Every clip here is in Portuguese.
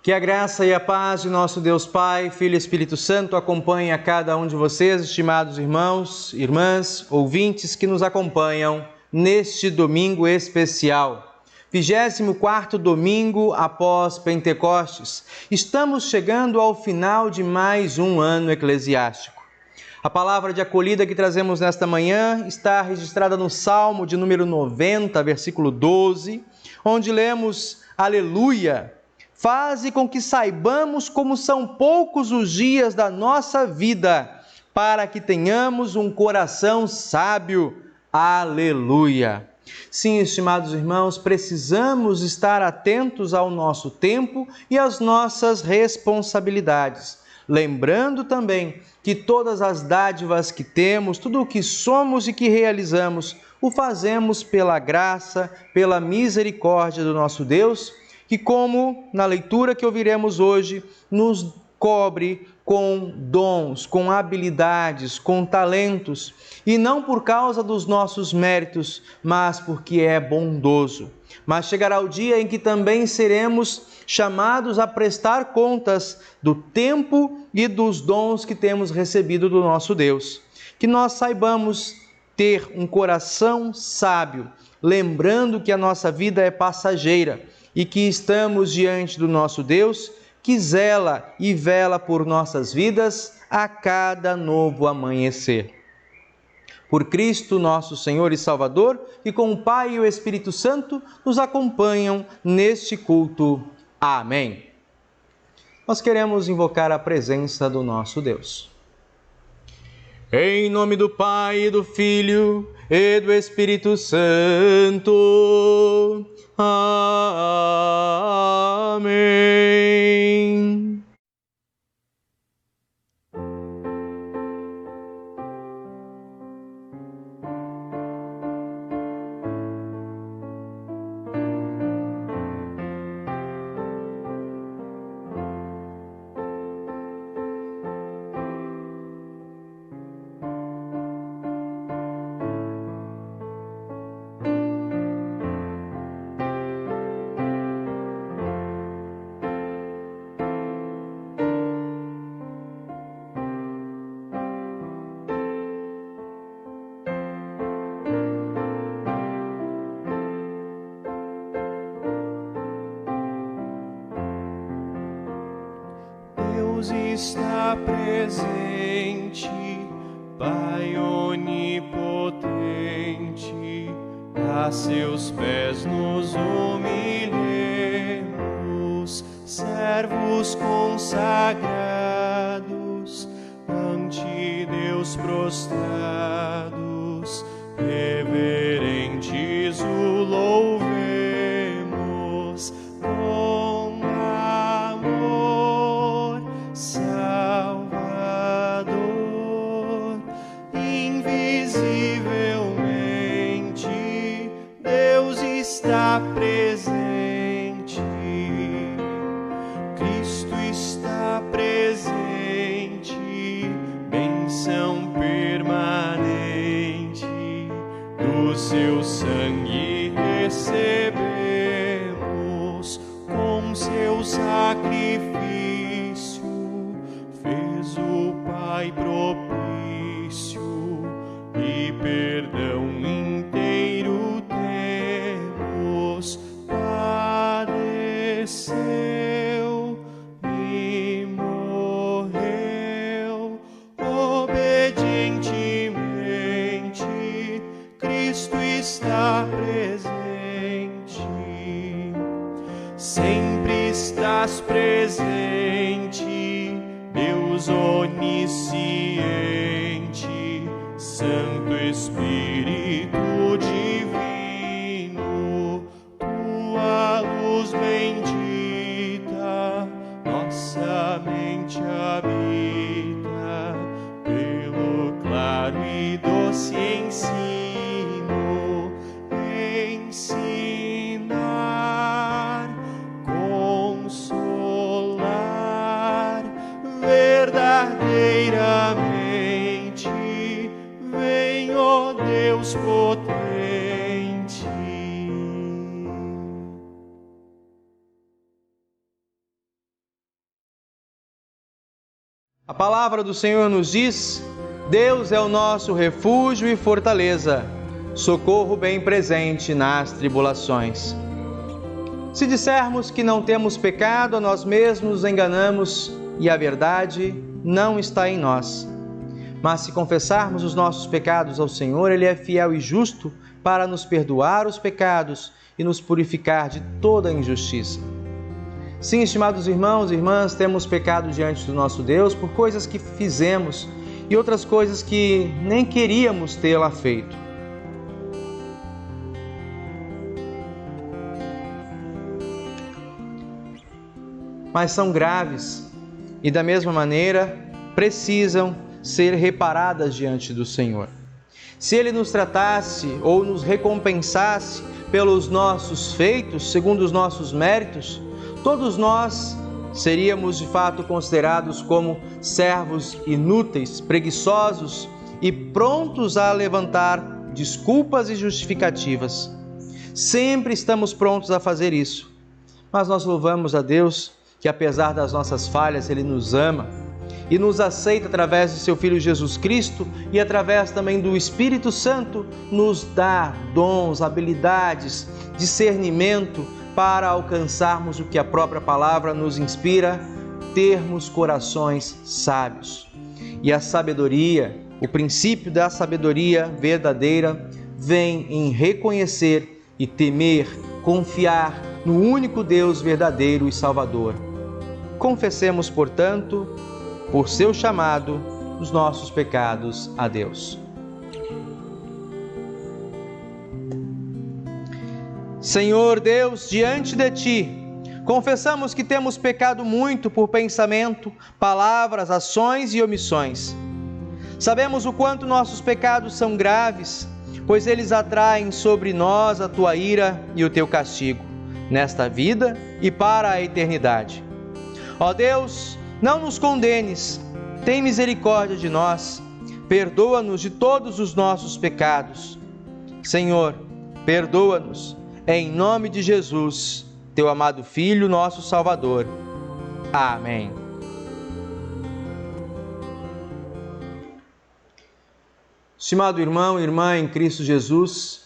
Que a graça e a paz de nosso Deus Pai, Filho e Espírito Santo acompanhem a cada um de vocês, estimados irmãos, irmãs, ouvintes que nos acompanham neste domingo especial. 24º domingo após Pentecostes. Estamos chegando ao final de mais um ano eclesiástico. A palavra de acolhida que trazemos nesta manhã está registrada no Salmo de número 90, versículo 12, onde lemos: Aleluia! Faze com que saibamos como são poucos os dias da nossa vida, para que tenhamos um coração sábio. Aleluia! Sim, estimados irmãos, precisamos estar atentos ao nosso tempo e às nossas responsabilidades. Lembrando também que todas as dádivas que temos, tudo o que somos e que realizamos, o fazemos pela graça, pela misericórdia do nosso Deus, que, como na leitura que ouviremos hoje, nos cobre com dons, com habilidades, com talentos, e não por causa dos nossos méritos, mas porque é bondoso. Mas chegará o dia em que também seremos chamados a prestar contas do tempo e dos dons que temos recebido do nosso Deus. Que nós saibamos ter um coração sábio, lembrando que a nossa vida é passageira e que estamos diante do nosso Deus, que zela e vela por nossas vidas a cada novo amanhecer. Por Cristo, nosso Senhor e Salvador, que com o Pai e o Espírito Santo nos acompanham neste culto. Amém. Nós queremos invocar a presença do nosso Deus. Em nome do Pai, e do Filho e do Espírito Santo. Amém. Deus está presente, Pai onipotente, a seus pés nos humilhemos, servos consagrados, ante Deus prostrados, reverentes o louvemos. Salvador, invisivelmente, Deus está presente, Cristo está presente, bênção permanente, do seu sangue recebemos, com seu sacrifício fez o Pai propício, e perdão inteiro temos. Padeceu e morreu obedientemente, Cristo está presente, sempre estás presente, Deus onisciente, Santo Espírito divino, tua luz bendita, nossa mente habita, pelo claro e doce ensino, ensinar, consolar, verdadeiramente, vem, ó Deus potente. A palavra do Senhor nos diz: Deus é o nosso refúgio e fortaleza, socorro bem presente nas tribulações. Se dissermos que não temos pecado, a nós mesmos nos enganamos e a verdade não está em nós. Mas se confessarmos os nossos pecados ao Senhor, Ele é fiel e justo para nos perdoar os pecados e nos purificar de toda injustiça. Sim, estimados irmãos e irmãs, temos pecado diante do nosso Deus por coisas que fizemos e outras coisas que nem queríamos tê-la feito. Mas são graves e, da mesma maneira, precisam ser reparadas diante do Senhor. Se Ele nos tratasse ou nos recompensasse pelos nossos feitos, segundo os nossos méritos, todos nós seríamos de fato considerados como servos inúteis, preguiçosos e prontos a levantar desculpas e justificativas. Sempre estamos prontos a fazer isso, mas nós louvamos a Deus que, apesar das nossas falhas, Ele nos ama e nos aceita através de seu Filho Jesus Cristo e através também do Espírito Santo, nos dá dons, habilidades, discernimento para alcançarmos o que a própria palavra nos inspira, termos corações sábios. E a sabedoria, o princípio da sabedoria verdadeira, vem em reconhecer e temer, confiar no único Deus verdadeiro e Salvador. Confessemos, portanto, por seu chamado, os nossos pecados a Deus. Senhor Deus, diante de Ti, confessamos que temos pecado muito por pensamento, palavras, ações e omissões. Sabemos o quanto nossos pecados são graves, pois eles atraem sobre nós a Tua ira e o Teu castigo, nesta vida e para a eternidade. Ó Deus, não nos condenes, tem misericórdia de nós, perdoa-nos de todos os nossos pecados. Senhor, perdoa-nos, em nome de Jesus, Teu amado Filho, nosso Salvador. Amém. Estimado irmão e irmã em Cristo Jesus,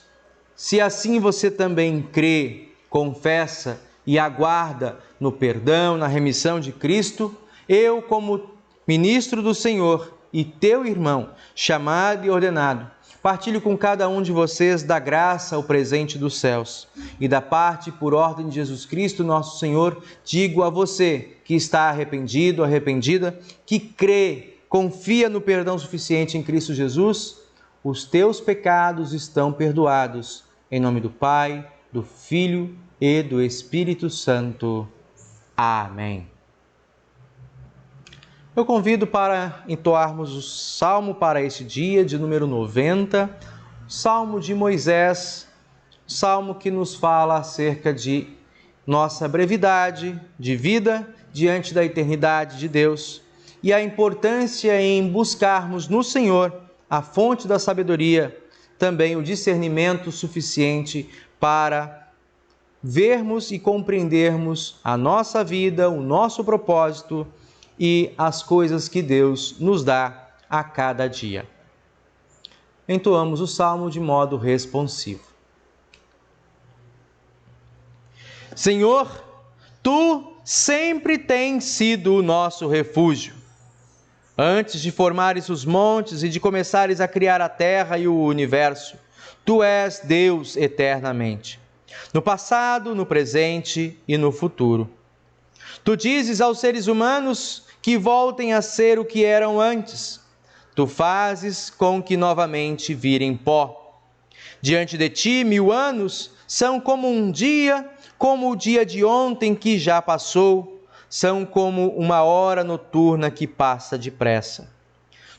se assim você também crê, confessa e aguarda no perdão, na remissão de Cristo, eu, como ministro do Senhor e teu irmão, chamado e ordenado, partilho com cada um de vocês da graça, o presente dos céus. E da parte, por ordem de Jesus Cristo, nosso Senhor, digo a você que está arrependido, arrependida, que crê, confia no perdão suficiente em Cristo Jesus, os teus pecados estão perdoados. Em nome do Pai, do Filho e do Espírito Santo. Amém. Eu convido para entoarmos o salmo para este dia, de número 90, Salmo de Moisés, salmo que nos fala acerca de nossa brevidade de vida diante da eternidade de Deus e a importância em buscarmos no Senhor a fonte da sabedoria, também o discernimento suficiente para vermos e compreendermos a nossa vida, o nosso propósito e as coisas que Deus nos dá a cada dia. Entoamos o salmo de modo responsivo. Senhor, Tu sempre tens sido o nosso refúgio. Antes de formares os montes e de começares a criar a terra e o universo, Tu és Deus eternamente, no passado, no presente e no futuro. Tu dizes aos seres humanos que voltem a ser o que eram antes. Tu fazes com que novamente virem pó. Diante de Ti, 1000 anos são como um dia, como o dia de ontem que já passou, são como uma hora noturna que passa depressa.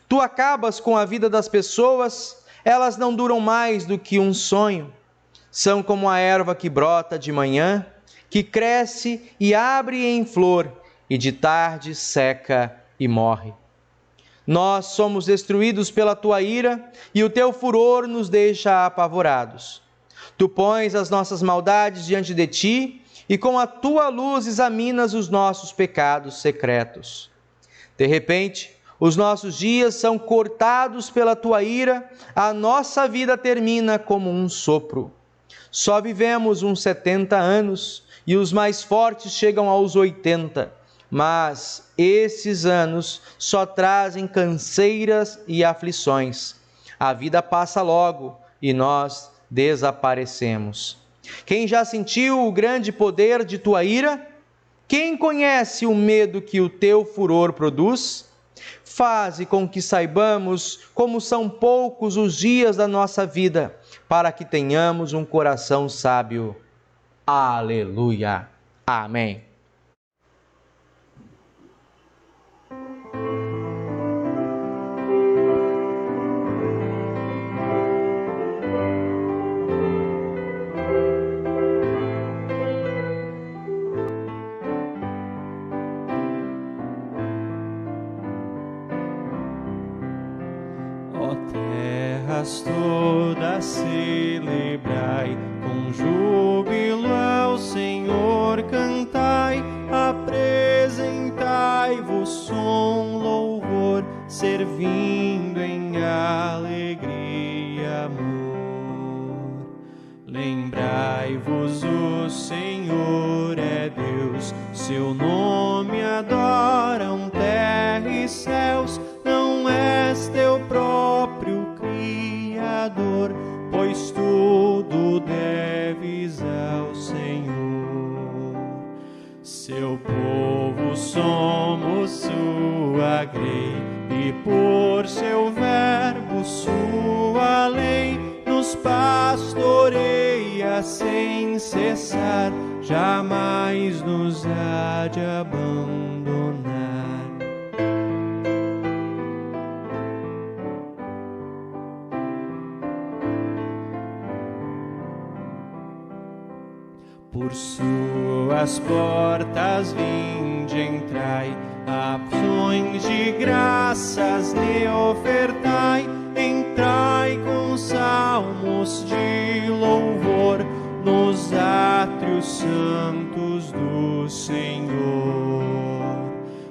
Tu acabas com a vida das pessoas, elas não duram mais do que um sonho. São como a erva que brota de manhã, que cresce e abre em flor, e de tarde seca e morre. Nós somos destruídos pela Tua ira, e o Teu furor nos deixa apavorados. Tu pões as nossas maldades diante de Ti, e com a Tua luz examinas os nossos pecados secretos. De repente, os nossos dias são cortados pela tua ira, a nossa vida termina como um sopro. Só vivemos uns 70 anos e os mais fortes chegam aos 80, mas esses anos só trazem canseiras e aflições. A vida passa logo e nós desaparecemos. Quem já sentiu o grande poder de tua ira? Quem conhece o medo que o teu furor produz? Faze com que saibamos como são poucos os dias da nossa vida, para que tenhamos um coração sábio. Aleluia. Amém. Ó terras todas celebrai, com júbilo ao Senhor cantai, apresentai-vos som, louvor, servindo em alegria e amor. Lembrai-vos, o Senhor é Deus, seu nome adoram terra e céus, não és teu próprio Criador, pois tudo deves ao Senhor. Seu povo somos, sua grei, e por seu verbo, sua lei, nos pastoreia sem cessar, jamais nos há de abandonar. Por suas portas vinde, entrai, ações de graças lhe ofertai, entrai com salmos de louvor nos átrios santos do Senhor.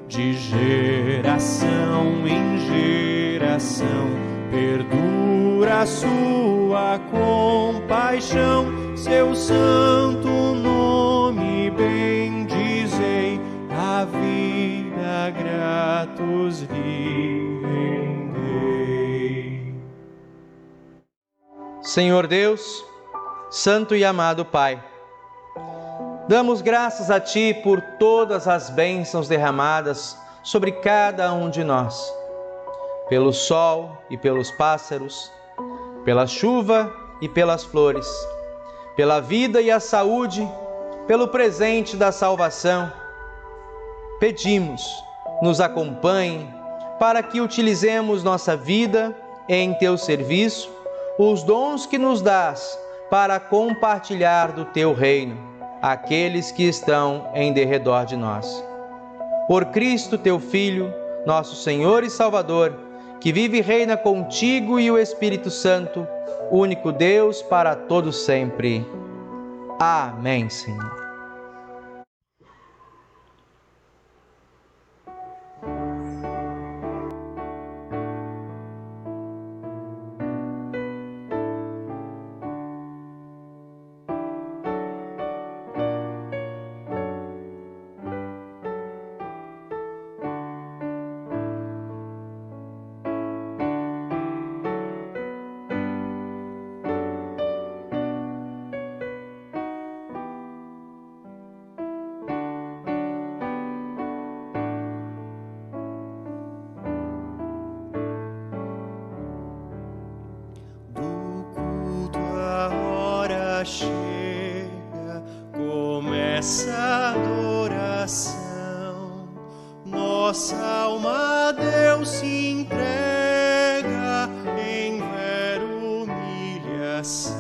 De geração em geração perdura a sua compaixão, seu santo nome bendizei, a vida gratos lhe rendei. Senhor Deus, Santo e amado Pai, damos graças a Ti por todas as bênçãos derramadas sobre cada um de nós, pelo sol e pelos pássaros, pela chuva e pelas flores, pela vida e a saúde, pelo presente da salvação. Pedimos, nos acompanhe, para que utilizemos nossa vida em Teu serviço, os dons que nos dás para compartilhar do Teu reino, aqueles que estão em derredor de nós. Por Cristo, Teu Filho, nosso Senhor e Salvador, que vive e reina contigo e o Espírito Santo, único Deus para todos sempre. Amém, Senhor. Chega, começa a adoração, nossa alma a Deus se entrega em vera humilhação,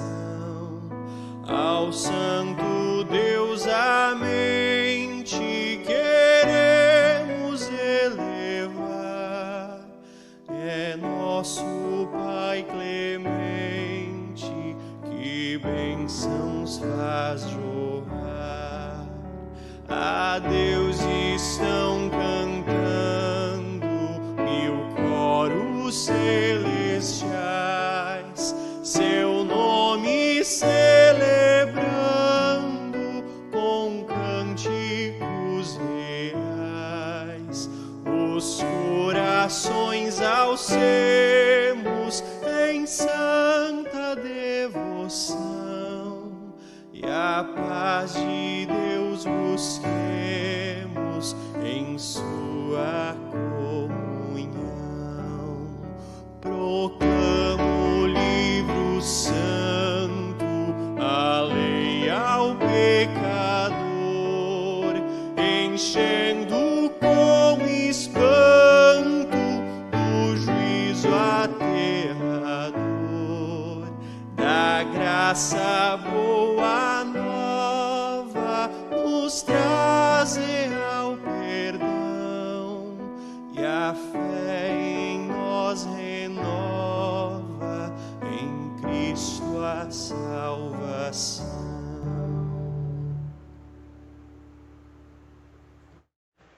ao Santo Deus a mente queremos elevar, é nosso Pai clemente, que bênçãos faz jorrar. A Deus estão cantando orações alcemos em santa devoção, e a paz de Deus busquemos em sua comunhão. Proclamo o livro santo, a lei ao pecador, enchendo com espanto o juízo aterrador da graça boa nova, nos traz real perdão, e a fé em nós renova, em Cristo a salvação.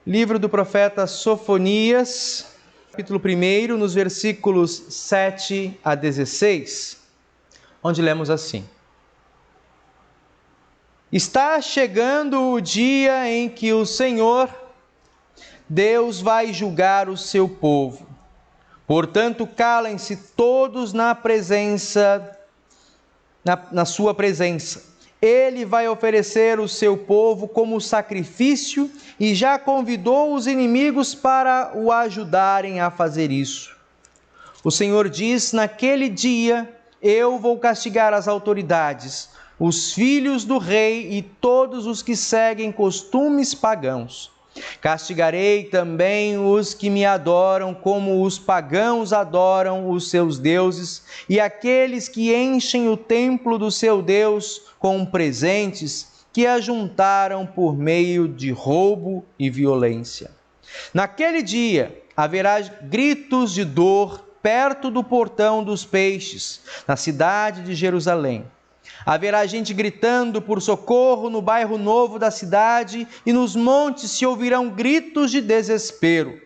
Livro do profeta Sofonias, capítulo 1, nos versículos 7 a 16, onde lemos assim: Está chegando o dia em que o Senhor, Deus, vai julgar o seu povo. Portanto, calem-se todos na sua presença. Ele vai oferecer o seu povo como sacrifício e já convidou os inimigos para o ajudarem a fazer isso. O Senhor diz: naquele dia eu vou castigar as autoridades, os filhos do rei e todos os que seguem costumes pagãos. Castigarei também os que me adoram como os pagãos adoram os seus deuses, e aqueles que enchem o templo do seu Deus com presentes que ajuntaram por meio de roubo e violência. Naquele dia haverá gritos de dor perto do portão dos peixes, na cidade de Jerusalém. Haverá gente gritando por socorro no bairro novo da cidade, e nos montes se ouvirão gritos de desespero.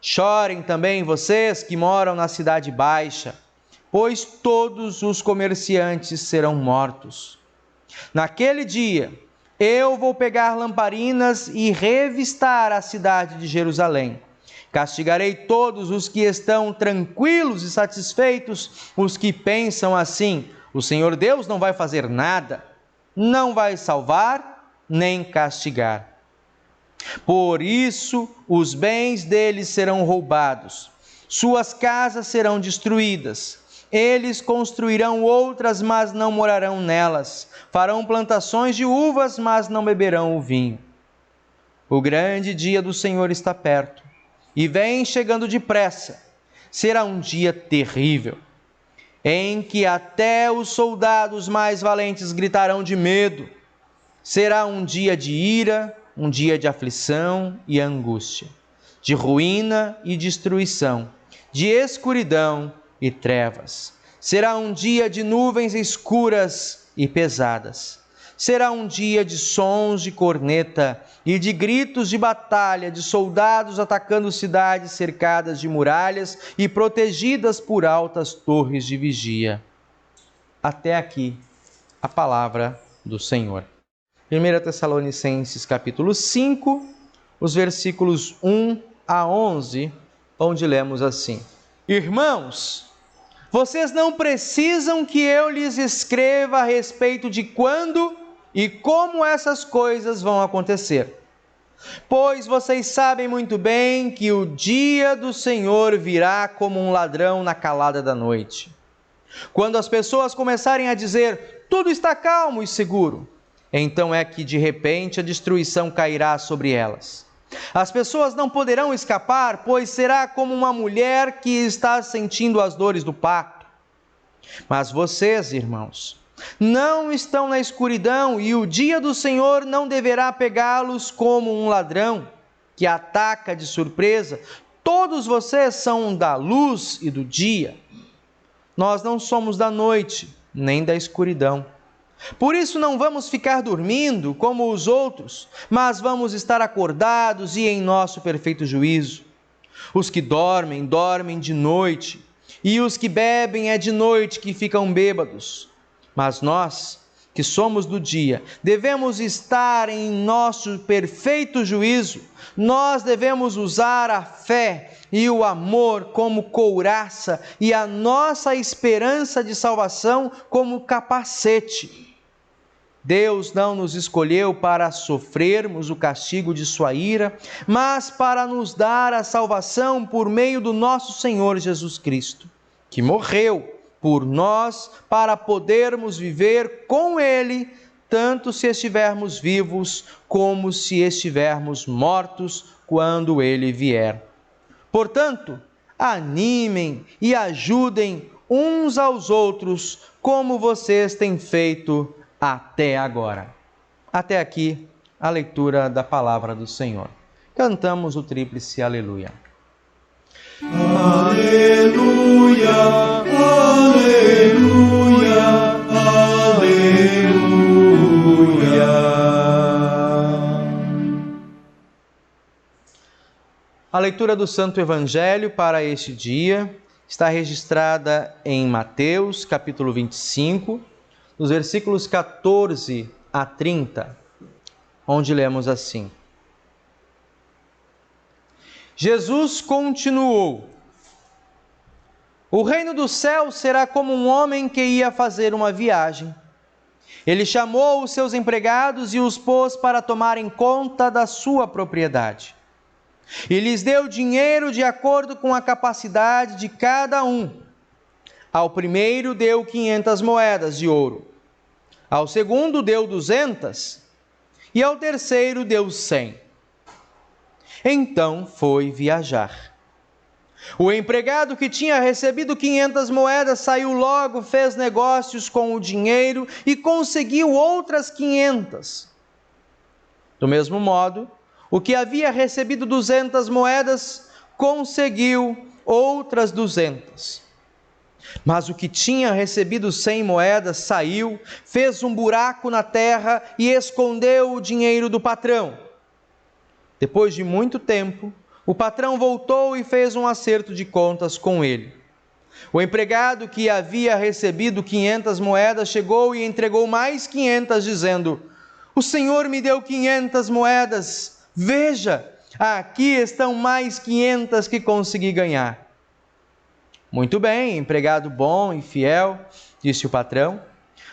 Chorem também vocês que moram na cidade baixa, pois todos os comerciantes serão mortos. Naquele dia, eu vou pegar lamparinas e revistar a cidade de Jerusalém. Castigarei todos os que estão tranquilos e satisfeitos, os que pensam assim: o Senhor Deus não vai fazer nada, não vai salvar nem castigar. Por isso, os bens deles serão roubados, suas casas serão destruídas. Eles construirão outras, mas não morarão nelas. Farão plantações de uvas, mas não beberão o vinho. O grande dia do Senhor está perto e vem chegando depressa. Será um dia terrível, em que até os soldados mais valentes gritarão de medo. Será um dia de ira, um dia de aflição e angústia, de ruína e destruição, de escuridão e trevas. Será um dia de nuvens escuras e pesadas. Será um dia de sons de corneta e de gritos de batalha, de soldados atacando cidades cercadas de muralhas e protegidas por altas torres de vigia. Até aqui a palavra do Senhor. 1 Tessalonicenses capítulo 5, os versículos 1 a 11, onde lemos assim: Irmãos, vocês não precisam que eu lhes escreva a respeito de quando e como essas coisas vão acontecer, pois vocês sabem muito bem que o dia do Senhor virá como um ladrão na calada da noite. Quando as pessoas começarem a dizer: tudo está calmo e seguro, então é que de repente a destruição cairá sobre elas. As pessoas não poderão escapar, pois será como uma mulher que está sentindo as dores do parto. Mas vocês, irmãos, não estão na escuridão, e o dia do Senhor não deverá pegá-los como um ladrão que ataca de surpresa. Todos vocês são da luz e do dia. Nós não somos da noite, nem da escuridão. Por isso não vamos ficar dormindo como os outros, mas vamos estar acordados e em nosso perfeito juízo. Os que dormem, dormem de noite, e os que bebem é de noite que ficam bêbados. Mas nós que somos do dia, devemos estar em nosso perfeito juízo, nós devemos usar a fé e o amor como couraça e a nossa esperança de salvação como capacete. Deus não nos escolheu para sofrermos o castigo de sua ira, mas para nos dar a salvação por meio do nosso Senhor Jesus Cristo, que morreu por nós para podermos viver com Ele, tanto se estivermos vivos como se estivermos mortos quando Ele vier. Portanto, animem e ajudem uns aos outros como vocês têm feito até agora. Até aqui a leitura da palavra do Senhor. Cantamos o tríplice aleluia. Aleluia, aleluia, aleluia. A leitura do Santo Evangelho para este dia está registrada em Mateus, capítulo 25, nos versículos 14 a 30, onde lemos assim: Jesus continuou: O reino do céu será como um homem que ia fazer uma viagem. Ele chamou os seus empregados e os pôs para tomarem conta da sua propriedade. E lhes deu dinheiro de acordo com a capacidade de cada um. Ao primeiro deu 500 moedas de ouro. Ao segundo deu 200. E ao terceiro deu 100. Então foi viajar. O empregado que tinha recebido 500 moedas saiu logo, fez negócios com o dinheiro e conseguiu outras 500. Do mesmo modo, o que havia recebido 200 moedas conseguiu outras 200. Mas o que tinha recebido 100 moedas saiu, fez um buraco na terra e escondeu o dinheiro do patrão. Depois de muito tempo, o patrão voltou e fez um acerto de contas com ele. O empregado que havia recebido 500 moedas chegou e entregou mais 500, dizendo: O senhor me deu 500 moedas. Veja, aqui estão mais 500 que consegui ganhar. Muito bem, empregado bom e fiel, disse o patrão.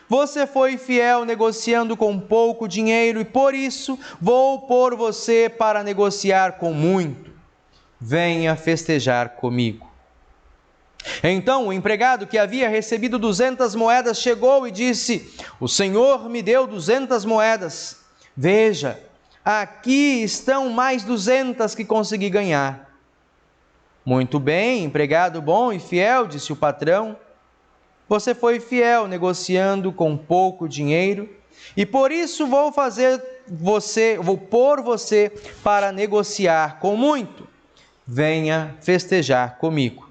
Você foi fiel negociando com pouco dinheiro e por isso vou pôr você para negociar com muito. Venha festejar comigo. Então o empregado que havia recebido 200 moedas chegou e disse: O senhor me deu 200 moedas. Veja, aqui estão mais 200 que consegui ganhar. Muito bem, empregado bom e fiel, disse o patrão. Você foi fiel negociando com pouco dinheiro e por isso vou pôr você para negociar com muito. Venha festejar comigo.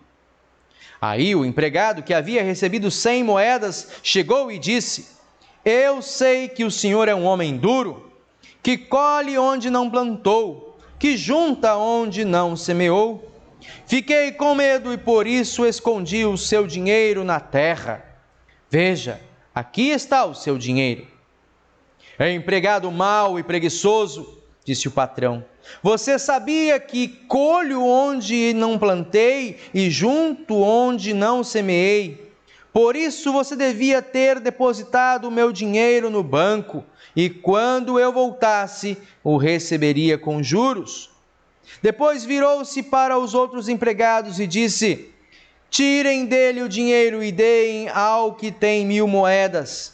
Aí o empregado que havia recebido 100 moedas chegou e disse: Eu sei que o senhor é um homem duro, que colhe onde não plantou, que junta onde não semeou. Fiquei com medo e por isso escondi o seu dinheiro na terra. Veja, aqui está o seu dinheiro. Empregado mau e preguiçoso, disse o patrão, você sabia que colho onde não plantei e junto onde não semeei? Por isso você devia ter depositado o meu dinheiro no banco e quando eu voltasse, o receberia com juros. Depois virou-se para os outros empregados e disse: tirem dele o dinheiro e deem ao que tem 1000 moedas,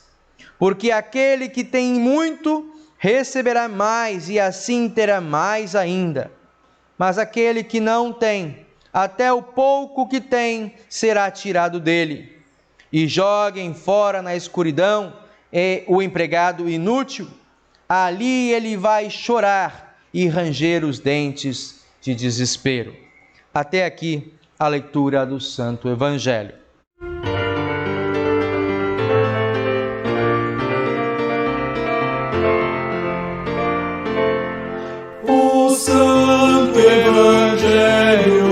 porque aquele que tem muito receberá mais e assim terá mais ainda. Mas aquele que não tem, até o pouco que tem será tirado dele. E joguem fora na escuridão o empregado inútil, ali ele vai chorar e ranger os dentes de desespero. Até aqui a leitura do Santo Evangelho. O Santo Evangelho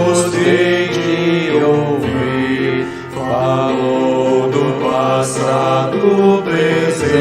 gostei de ouvir, falou do passado, presente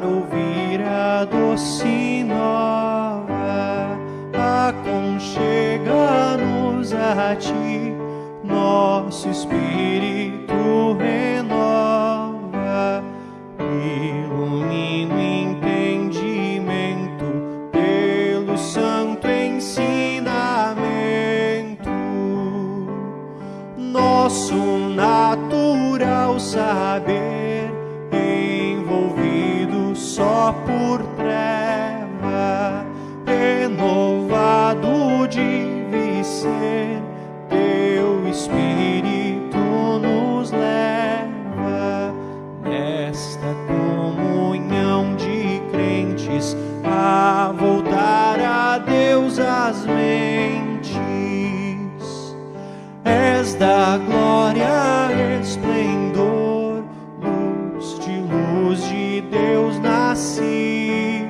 para ouvir a doce nova, aconchega-nos a ti, nosso espírito renova, ilumina o entendimento pelo santo ensinamento, nosso natural saber envolvido só por treva, renovado de ser, teu Espírito nos leva nesta comunhão de crentes a voltar a Deus as mentes. És da glória esplendor, luz de Deus nascido,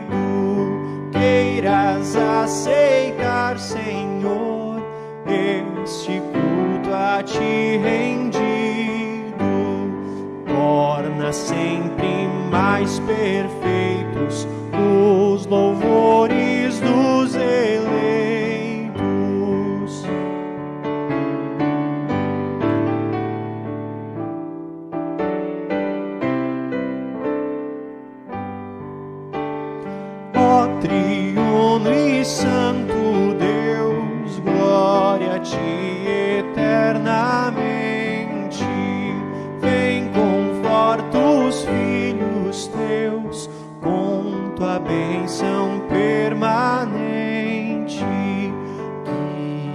queiras aceitar, Senhor, este culto a ti rendido, torna sempre mais perfeitos os louvores dos eleitos. Ó triuno e santo Deus, glória a ti eternamente. Vem, conforta os filhos teus com tua bênção permanente.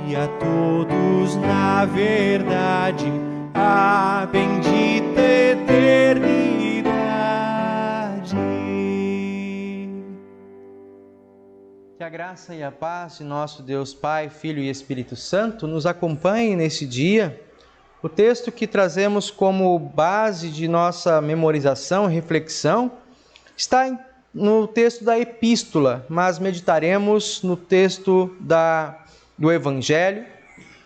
Guia a todos na verdade, a bendita eternidade. Que a graça e a paz de nosso Deus Pai, Filho e Espírito Santo nos acompanhe neste dia. O texto que trazemos como base de nossa memorização e reflexão está no texto da Epístola, mas meditaremos no texto do Evangelho.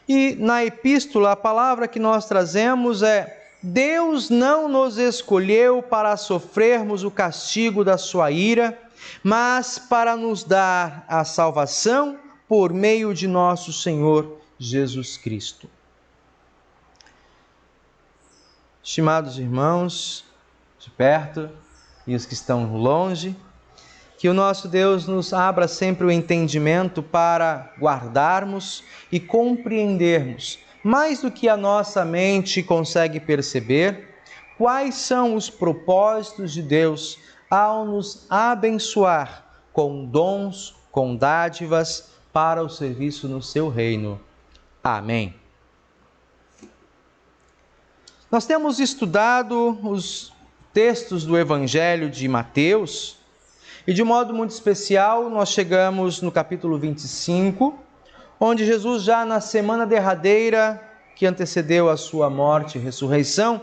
E na Epístola, a palavra que nós trazemos é: Deus não nos escolheu para sofrermos o castigo da sua ira, mas para nos dar a salvação por meio de nosso Senhor Jesus Cristo. Estimados irmãos, de perto e os que estão longe, que o nosso Deus nos abra sempre o entendimento para guardarmos e compreendermos, mais do que a nossa mente consegue perceber, quais são os propósitos de Deus ao nos abençoar com dons, com dádivas para o serviço no seu reino. Amém. Nós temos estudado os textos do Evangelho de Mateus e, de modo muito especial, nós chegamos no capítulo 25, onde Jesus, já na semana derradeira que antecedeu a sua morte e ressurreição,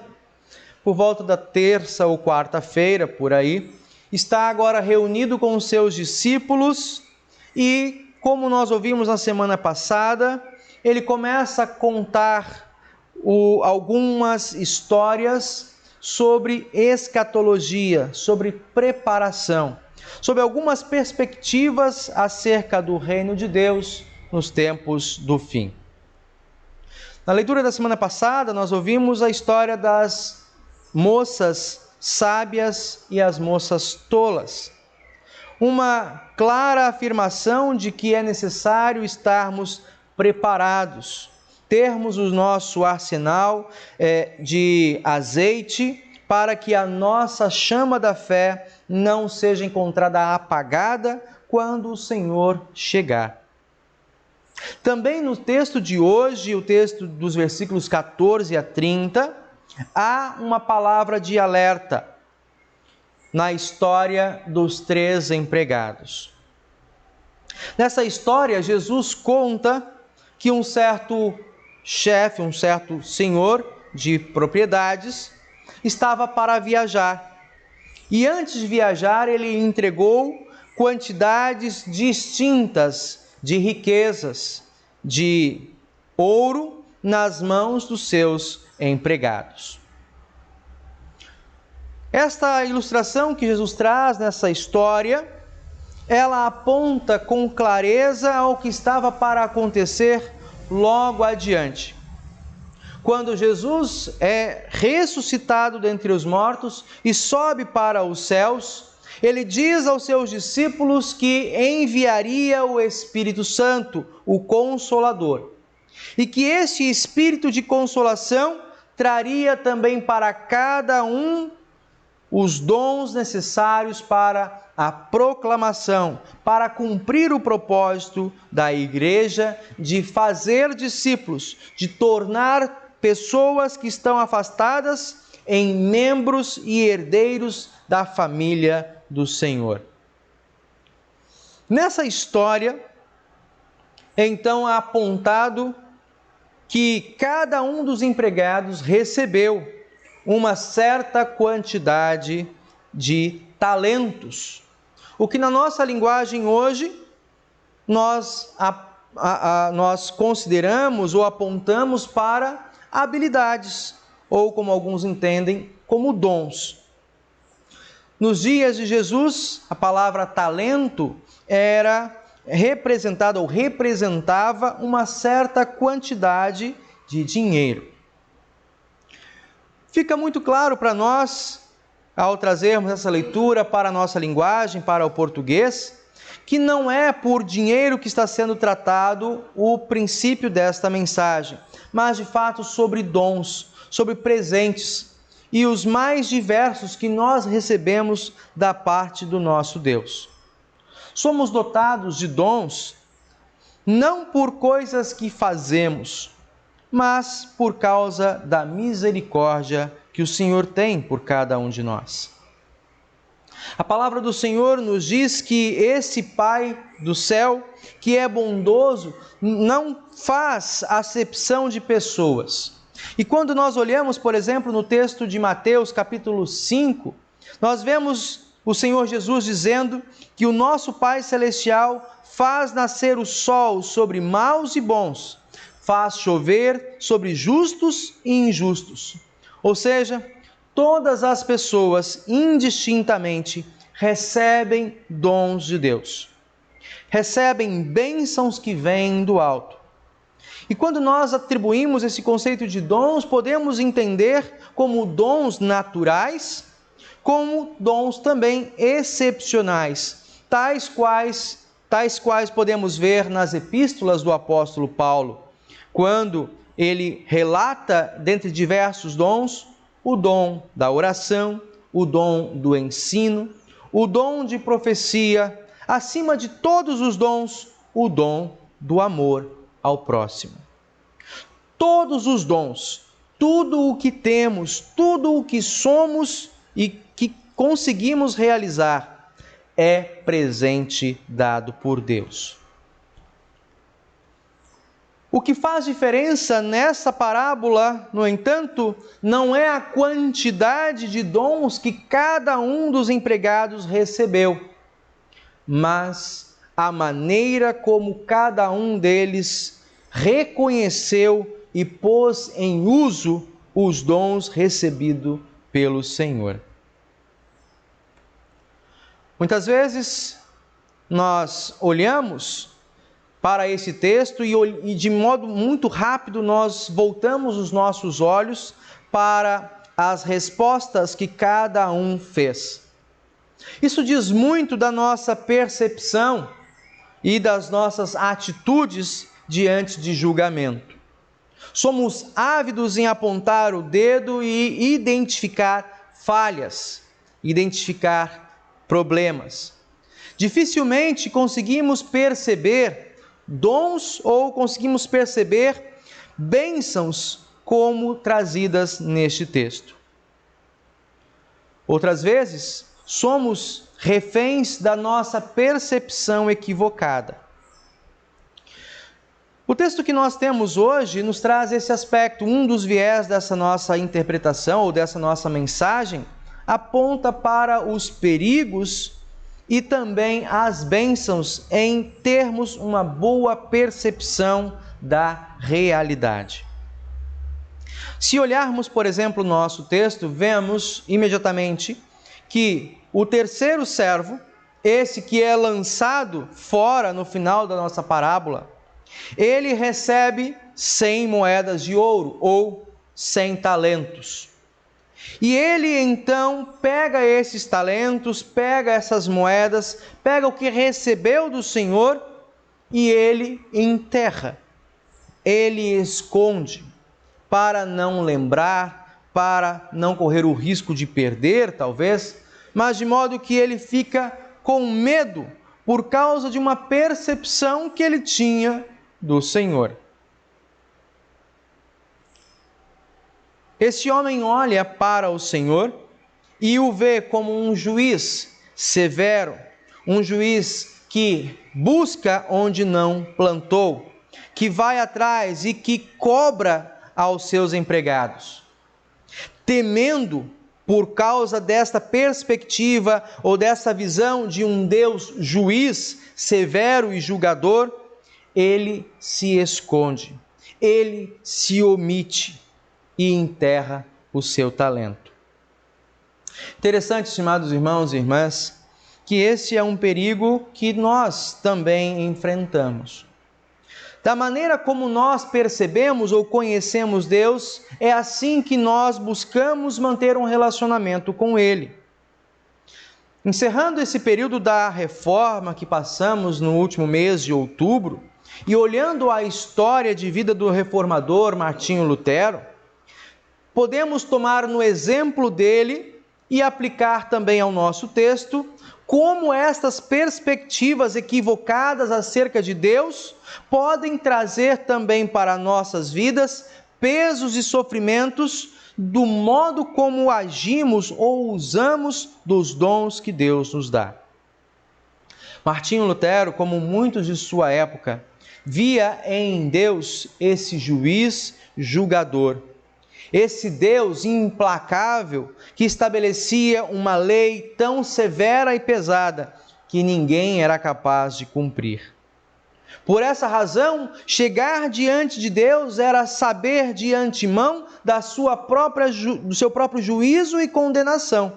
por volta da terça ou quarta-feira, por aí, está agora reunido com os seus discípulos e, como nós ouvimos na semana passada, ele começa a contar algumas histórias sobre escatologia, sobre preparação, sobre algumas perspectivas acerca do reino de Deus nos tempos do fim. Na leitura da semana passada, nós ouvimos a história das moças sábias e as moças tolas. Uma clara afirmação de que é necessário estarmos preparados, termos o nosso arsenal de azeite para que a nossa chama da fé não seja encontrada apagada quando o Senhor chegar. Também no texto de hoje, o texto dos versículos 14 a 30, há uma palavra de alerta na história dos 3 empregados. Nessa história, Jesus conta que um certo chefe, um certo senhor de propriedades, estava para viajar. E antes de viajar, ele entregou quantidades distintas de riquezas, de ouro, nas mãos dos seus empregados. Esta ilustração que Jesus traz nessa história, ela aponta com clareza ao que estava para acontecer logo adiante. Quando Jesus é ressuscitado dentre os mortos e sobe para os céus, ele diz aos seus discípulos que enviaria o Espírito Santo, o Consolador, e que esse Espírito de consolação traria também para cada um os dons necessários para a proclamação, para cumprir o propósito da igreja de fazer discípulos, de tornar pessoas que estão afastadas em membros e herdeiros da família do Senhor. Nessa história, então, é apontado que cada um dos empregados recebeu uma certa quantidade de talentos, o que na nossa linguagem hoje nós consideramos ou apontamos para habilidades, ou como alguns entendem, como dons. Nos dias de Jesus, a palavra talento era representada ou representava uma certa quantidade de dinheiro. Fica muito claro para nós, ao trazermos essa leitura para a nossa linguagem, para o português, que não é por dinheiro que está sendo tratado o princípio desta mensagem, mas de fato sobre dons, sobre presentes e os mais diversos que nós recebemos da parte do nosso Deus. Somos dotados de dons não por coisas que fazemos, mas por causa da misericórdia que o Senhor tem por cada um de nós. A palavra do Senhor nos diz que esse Pai do céu, que é bondoso, não faz acepção de pessoas. E quando nós olhamos, por exemplo, no texto de Mateus, capítulo 5, nós vemos o Senhor Jesus dizendo que o nosso Pai Celestial faz nascer o sol sobre maus e bons, faz chover sobre justos e injustos. Ou seja, todas as pessoas, indistintamente, recebem dons de Deus. Recebem bênçãos que vêm do alto. E quando nós atribuímos esse conceito de dons, podemos entender como dons naturais, como dons também excepcionais, tais quais podemos ver nas epístolas do apóstolo Paulo, quando ele relata, dentre diversos dons, o dom da oração, o dom do ensino, o dom de profecia, acima de todos os dons, o dom do amor ao próximo. Todos os dons, tudo o que temos, tudo o que somos e que conseguimos realizar é presente dado por Deus. O que faz diferença nessa parábola, no entanto, não é a quantidade de dons que cada um dos empregados recebeu, mas a maneira como cada um deles reconheceu e pôs em uso os dons recebidos pelo Senhor. Muitas vezes nós olhamos para esse texto e de modo muito rápido nós voltamos os nossos olhos para as respostas que cada um fez. Isso diz muito da nossa percepção e das nossas atitudes diante de julgamento. Somos ávidos em apontar o dedo e identificar falhas, identificar problemas. Dificilmente conseguimos perceber dons ou conseguimos perceber bênçãos como trazidas neste texto. Outras vezes, somos reféns da nossa percepção equivocada. O texto que nós temos hoje nos traz esse aspecto. Um dos viés dessa nossa interpretação ou dessa nossa mensagem aponta para os perigos e também as bênçãos em termos uma boa percepção da realidade. Se olharmos, por exemplo, o nosso texto, vemos imediatamente que o terceiro servo, esse que é lançado fora no final da nossa parábola, ele recebe 100 moedas de ouro ou 100 talentos. E ele então pega esses talentos, pega essas moedas, pega o que recebeu do Senhor e ele enterra, ele esconde, para não lembrar, para não correr o risco de perder, talvez, mas de modo que ele fica com medo por causa de uma percepção que ele tinha do Senhor. Este homem olha para o Senhor e o vê como um juiz severo, um juiz que busca onde não plantou, que vai atrás e que cobra aos seus empregados. Temendo por causa desta perspectiva ou dessa visão de um Deus juiz, severo e julgador, ele se esconde, ele se omite e enterra o seu talento. Interessante, estimados irmãos e irmãs, que esse é um perigo que nós também enfrentamos. Da maneira como nós percebemos ou conhecemos Deus, é assim que nós buscamos manter um relacionamento com Ele. Encerrando esse período da reforma que passamos no último mês de outubro, e olhando a história de vida do reformador Martinho Lutero, podemos tomar no exemplo dele e aplicar também ao nosso texto como estas perspectivas equivocadas acerca de Deus podem trazer também para nossas vidas pesos e sofrimentos do modo como agimos ou usamos dos dons que Deus nos dá. Martinho Lutero, como muitos de sua época, via em Deus esse juiz julgador, esse Deus implacável que estabelecia uma lei tão severa e pesada que ninguém era capaz de cumprir. Por essa razão, chegar diante de Deus era saber de antemão do seu próprio juízo e condenação.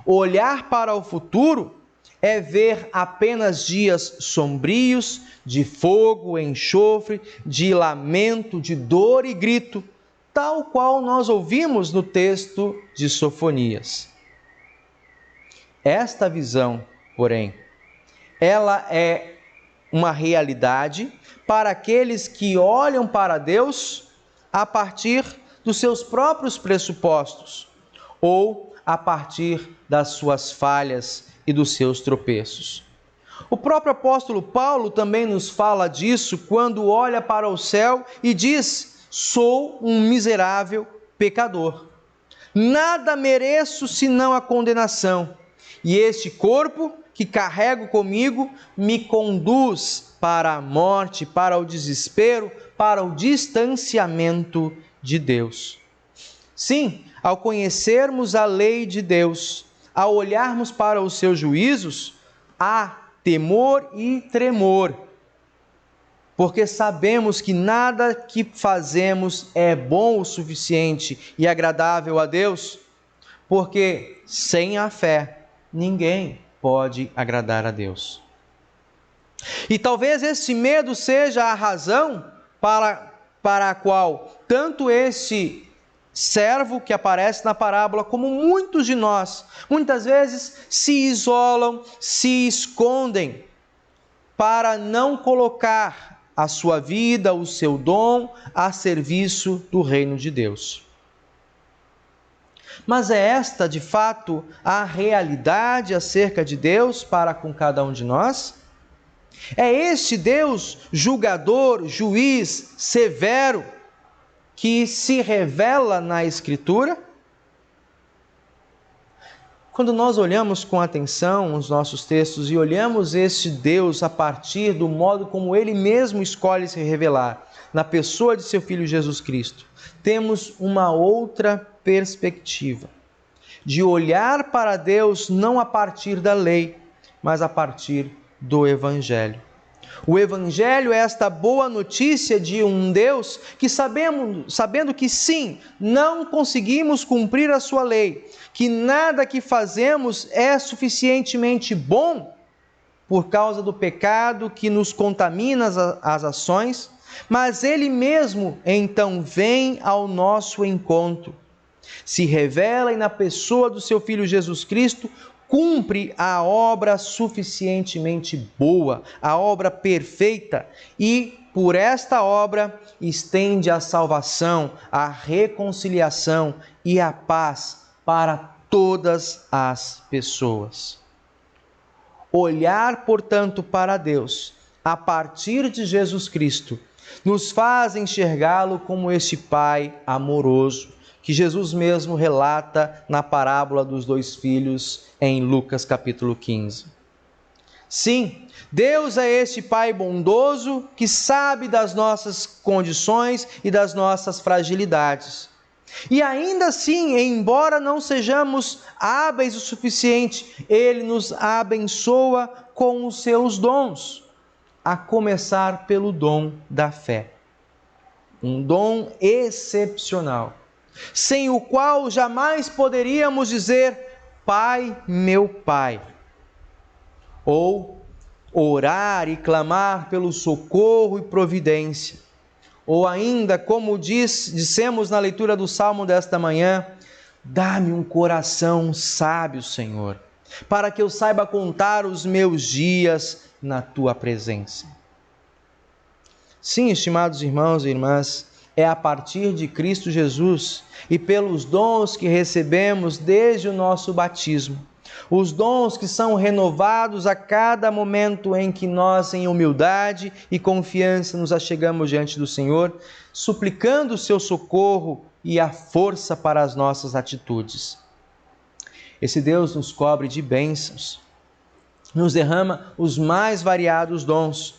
Olhar para o futuro é ver apenas dias sombrios, de fogo, enxofre, de lamento, de dor e grito, tal qual nós ouvimos no texto de Sofonias. Esta visão, porém, ela é uma realidade para aqueles que olham para Deus a partir dos seus próprios pressupostos ou a partir das suas falhas e dos seus tropeços. O próprio apóstolo Paulo também nos fala disso quando olha para o céu e diz: sou um miserável pecador. Nada mereço senão a condenação. E este corpo que carrego comigo me conduz para a morte, para o desespero, para o distanciamento de Deus. Sim, ao conhecermos a lei de Deus, ao olharmos para os seus juízos, há temor e tremor, porque sabemos que nada que fazemos é bom o suficiente e agradável a Deus, porque sem a fé ninguém pode agradar a Deus. E talvez esse medo seja a razão para a qual tanto esse servo que aparece na parábola, como muitos de nós, muitas vezes se isolam, se escondem, para não colocar a sua vida, o seu dom, a serviço do reino de Deus. Mas é esta, de fato, a realidade acerca de Deus para com cada um de nós? É este Deus julgador, juiz, severo, que se revela na Escritura? Quando nós olhamos com atenção os nossos textos e olhamos este Deus a partir do modo como Ele mesmo escolhe se revelar, na pessoa de seu Filho Jesus Cristo, temos uma outra perspectiva, de olhar para Deus não a partir da lei, mas a partir do Evangelho. O Evangelho é esta boa notícia de um Deus que sabendo que sim, não conseguimos cumprir a sua lei, que nada que fazemos é suficientemente bom por causa do pecado que nos contamina as ações, mas Ele mesmo então vem ao nosso encontro, se revela e na pessoa do seu Filho Jesus Cristo cumpre a obra suficientemente boa, a obra perfeita, e por esta obra estende a salvação, a reconciliação e a paz para todas as pessoas. Olhar, portanto, para Deus a partir de Jesus Cristo nos faz enxergá-lo como este Pai amoroso, que Jesus mesmo relata na parábola dos 2 filhos em Lucas capítulo 15. Sim, Deus é este Pai bondoso que sabe das nossas condições e das nossas fragilidades. E ainda assim, embora não sejamos hábeis o suficiente, Ele nos abençoa com os seus dons, a começar pelo dom da fé. Um dom excepcional, sem o qual jamais poderíamos dizer Pai, meu Pai, ou orar e clamar pelo socorro e providência, ou ainda, como dissemos na leitura do Salmo desta manhã, dá-me um coração sábio, Senhor, para que eu saiba contar os meus dias na Tua presença. Sim, estimados irmãos e irmãs, é a partir de Cristo Jesus e pelos dons que recebemos desde o nosso batismo, os dons que são renovados a cada momento em que nós, em humildade e confiança, nos achegamos diante do Senhor, suplicando o seu socorro e a força para as nossas atitudes. Esse Deus nos cobre de bênçãos, nos derrama os mais variados dons,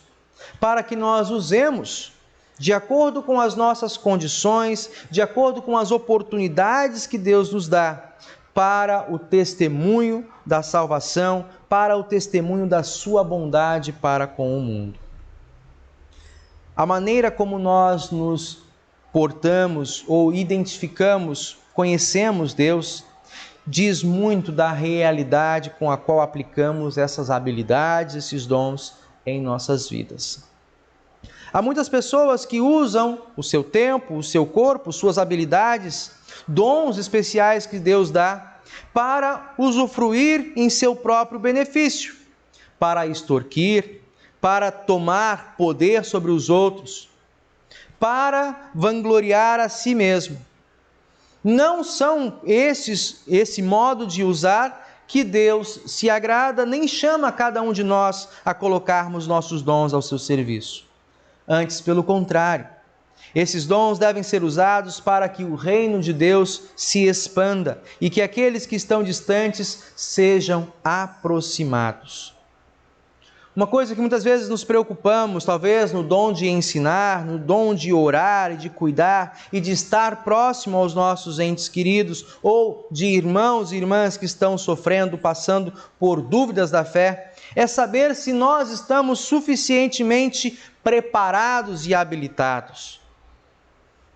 para que nós usemos de acordo com as nossas condições, de acordo com as oportunidades que Deus nos dá, para o testemunho da salvação, para o testemunho da sua bondade para com o mundo. A maneira como nós nos portamos ou identificamos, conhecemos Deus, diz muito da realidade com a qual aplicamos essas habilidades, esses dons em nossas vidas. Há muitas pessoas que usam o seu tempo, o seu corpo, suas habilidades, dons especiais que Deus dá, para usufruir em seu próprio benefício, para extorquir, para tomar poder sobre os outros, para vangloriar a si mesmo. Não são esse modo de usar que Deus se agrada, nem chama cada um de nós a colocarmos nossos dons ao seu serviço. Antes, pelo contrário, esses dons devem ser usados para que o reino de Deus se expanda e que aqueles que estão distantes sejam aproximados. Uma coisa que muitas vezes nos preocupamos, talvez no dom de ensinar, no dom de orar e de cuidar e de estar próximo aos nossos entes queridos ou de irmãos e irmãs que estão sofrendo, passando por dúvidas da fé, é saber se nós estamos suficientemente preparados e habilitados.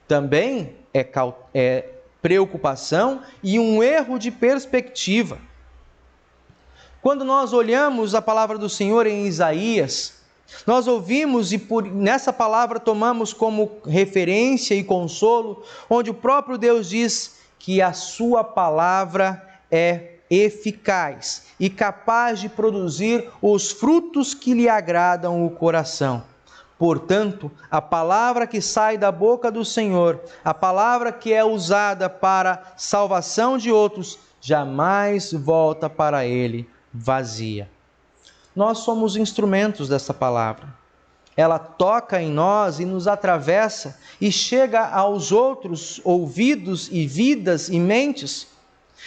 Também é preocupação e um erro de perspectiva. Quando nós olhamos a palavra do Senhor em Isaías, nós ouvimos e nessa palavra tomamos como referência e consolo, onde o próprio Deus diz que a sua palavra é eficaz e capaz de produzir os frutos que lhe agradam o coração. Portanto, a palavra que sai da boca do Senhor, a palavra que é usada para salvação de outros, jamais volta para Ele vazia. Nós somos instrumentos dessa palavra. Ela toca em nós e nos atravessa e chega aos outros ouvidos e vidas e mentes.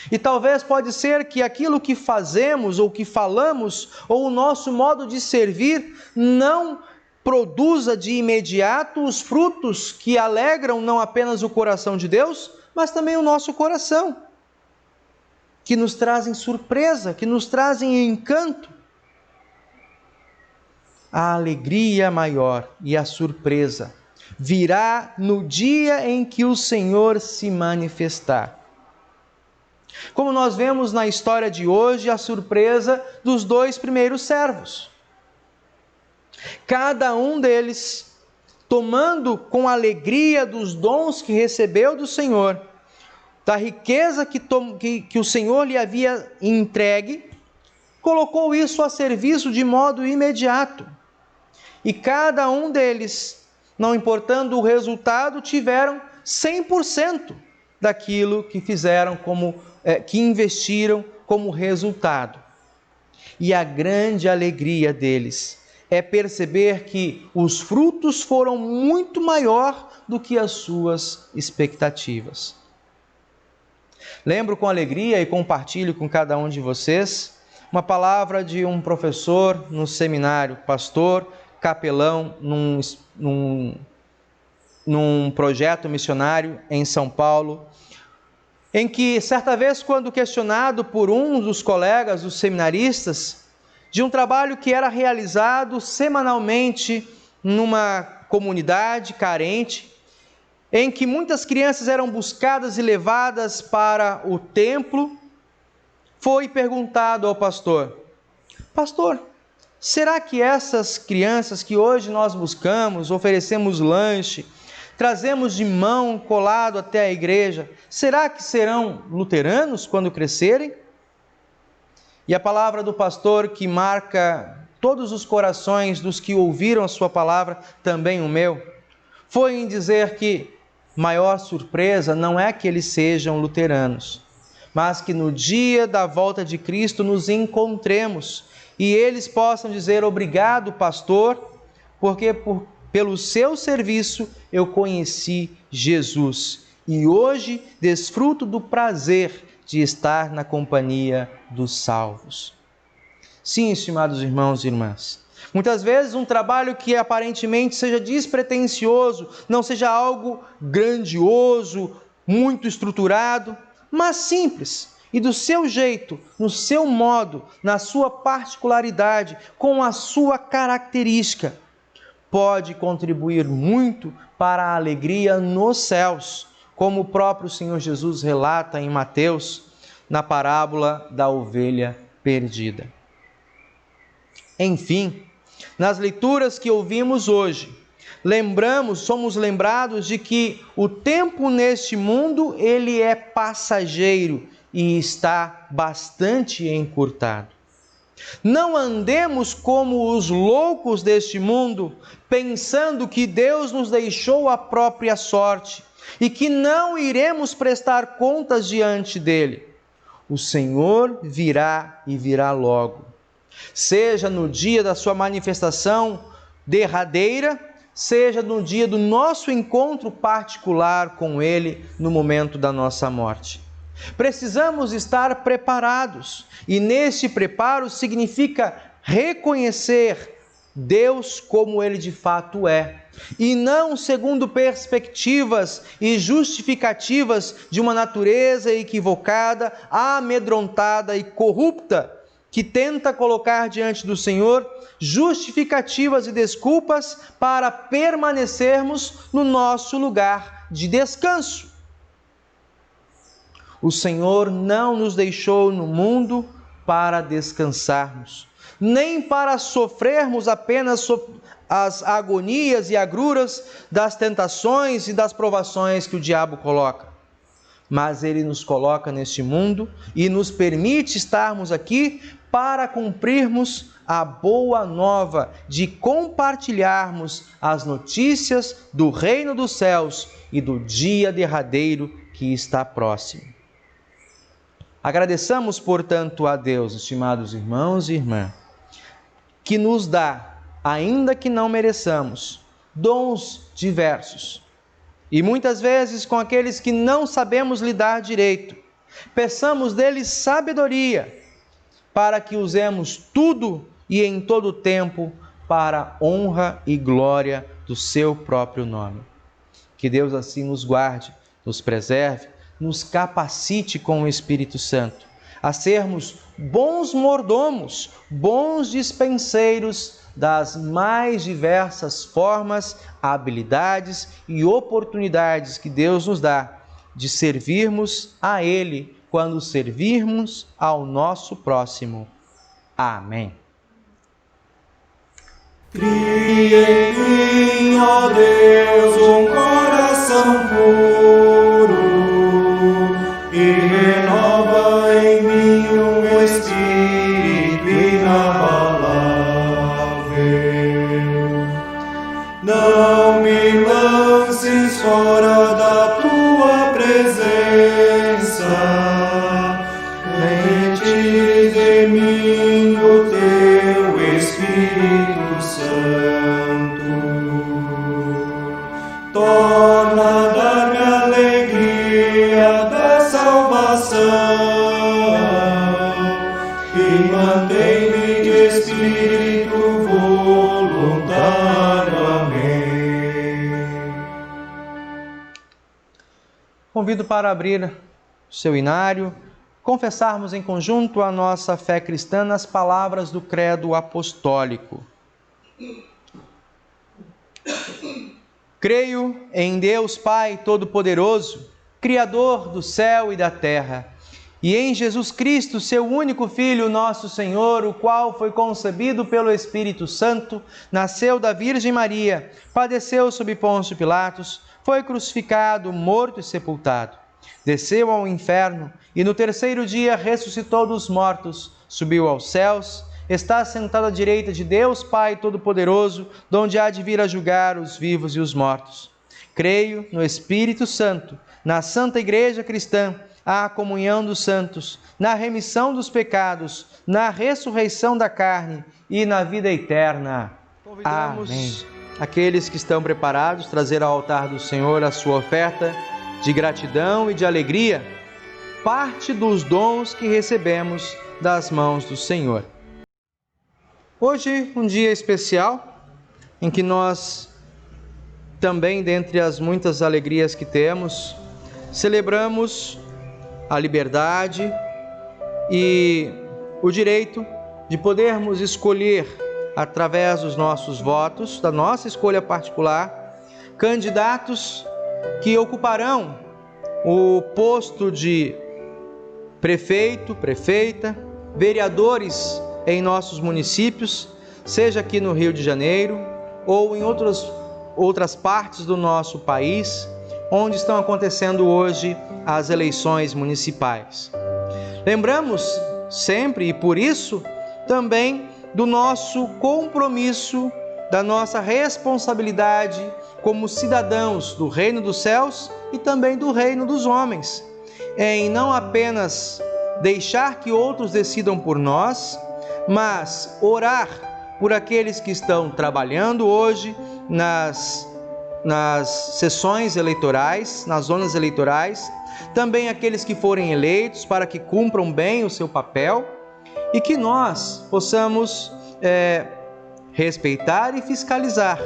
E talvez pode ser que aquilo que fazemos ou que falamos ou o nosso modo de servir não produza de imediato os frutos que alegram não apenas o coração de Deus, mas também o nosso coração, que nos trazem surpresa, que nos trazem encanto. a alegria maior e a surpresa virá no dia em que o Senhor se manifestar. Como nós vemos na história de hoje, a surpresa dos 2 primeiros servos. Cada um deles, tomando com alegria dos dons que recebeu do Senhor, da riqueza que o Senhor lhe havia entregue, colocou isso a serviço de modo imediato. E cada um deles, não importando o resultado, tiveram 100% daquilo que fizeram, que investiram como resultado. E a grande alegria deles é perceber que os frutos foram muito maior do que as suas expectativas. Lembro com alegria e compartilho com cada um de vocês uma palavra de um professor no seminário, pastor, capelão, num projeto missionário em São Paulo, em que, certa vez, quando questionado por um dos colegas, os seminaristas, de um trabalho que era realizado semanalmente numa comunidade carente, em que muitas crianças eram buscadas e levadas para o templo, foi perguntado ao pastor: pastor, será que essas crianças que hoje nós buscamos, oferecemos lanche, trazemos de mão colado até a igreja, será que serão luteranos quando crescerem? E a palavra do pastor, que marca todos os corações dos que ouviram a sua palavra, também o meu, foi em dizer que maior surpresa não é que eles sejam luteranos, mas que no dia da volta de Cristo nos encontremos e eles possam dizer: obrigado, pastor, porque pelo seu serviço eu conheci Jesus e hoje desfruto do prazer de estar na companhia dos salvos. Sim, estimados irmãos e irmãs, muitas vezes um trabalho que aparentemente seja despretensioso, não seja algo grandioso, muito estruturado, mas simples e do seu jeito, no seu modo, na sua particularidade, com a sua característica, pode contribuir muito para a alegria nos céus, como o próprio Senhor Jesus relata em Mateus, na parábola da ovelha perdida. Enfim, nas leituras que ouvimos hoje, somos lembrados de que o tempo neste mundo, ele é passageiro e está bastante encurtado. Não andemos como os loucos deste mundo, pensando que Deus nos deixou à própria sorte e que não iremos prestar contas diante dele. O Senhor virá e virá logo. Seja no dia da sua manifestação derradeira, seja no dia do nosso encontro particular com Ele no momento da nossa morte. Precisamos estar preparados, e nesse preparo significa reconhecer Deus como Ele de fato é, e não segundo perspectivas e justificativas de uma natureza equivocada, amedrontada e corrupta, que tenta colocar diante do Senhor justificativas e desculpas para permanecermos no nosso lugar de descanso. O Senhor não nos deixou no mundo para descansarmos, nem para sofrermos apenas as agonias e agruras das tentações e das provações que o diabo coloca. Mas Ele nos coloca neste mundo e nos permite estarmos aqui para cumprirmos a boa nova de compartilharmos as notícias do reino dos céus e do dia derradeiro que está próximo. Agradeçamos, portanto, a Deus, estimados irmãos e irmãs, que nos dá, ainda que não mereçamos, dons diversos. E muitas vezes com aqueles que não sabemos lidar direito, peçamos deles sabedoria, para que usemos tudo e em todo o tempo para a honra e glória do seu próprio nome. Que Deus assim nos guarde, nos preserve, nos capacite com o Espírito Santo a sermos bons mordomos, bons dispenseiros das mais diversas formas, habilidades e oportunidades que Deus nos dá de servirmos a Ele quando servirmos ao nosso próximo. Amém. Cria em mim, ó Deus, um coração puro e renova em mim um espírito inabalável. Não me lances fora da tua presença, retire de mim o teu Espírito Santo. Torna a dar-me a alegria da salvação e mantém-me de espírito voluntário. Amém. Convido para abrir o seu inário, confessarmos em conjunto a nossa fé cristã nas palavras do Credo Apostólico. Creio em Deus Pai Todo-Poderoso, Criador do céu e da terra, e em Jesus Cristo, seu único Filho, nosso Senhor, o qual foi concebido pelo Espírito Santo, nasceu da Virgem Maria, padeceu sob Pôncio Pilatos, foi crucificado, morto e sepultado. Desceu ao inferno e no terceiro dia ressuscitou dos mortos, subiu aos céus, está sentado à direita de Deus Pai Todo-Poderoso, donde há de vir a julgar os vivos e os mortos. Creio no Espírito Santo, na Santa Igreja Cristã, à comunhão dos santos, na remissão dos pecados, na ressurreição da carne e na vida eterna. Convidamos Amém. Aqueles que estão preparados, trazer ao altar do Senhor a sua oferta de gratidão e de alegria, parte dos dons que recebemos das mãos do Senhor. Hoje, um dia especial, em que nós, também dentre as muitas alegrias que temos, celebramos a liberdade e o direito de podermos escolher, através dos nossos votos, da nossa escolha particular, candidatos que ocuparão o posto de prefeito, prefeita, vereadores em nossos municípios, seja aqui no Rio de Janeiro ou em outras partes do nosso país, onde estão acontecendo hoje as eleições municipais. Lembramos sempre, e por isso também, do nosso compromisso, da nossa responsabilidade como cidadãos do reino dos céus e também do reino dos homens, em não apenas deixar que outros decidam por nós, mas orar por aqueles que estão trabalhando hoje nas sessões eleitorais, nas zonas eleitorais, também aqueles que forem eleitos para que cumpram bem o seu papel e que nós possamos respeitar e fiscalizar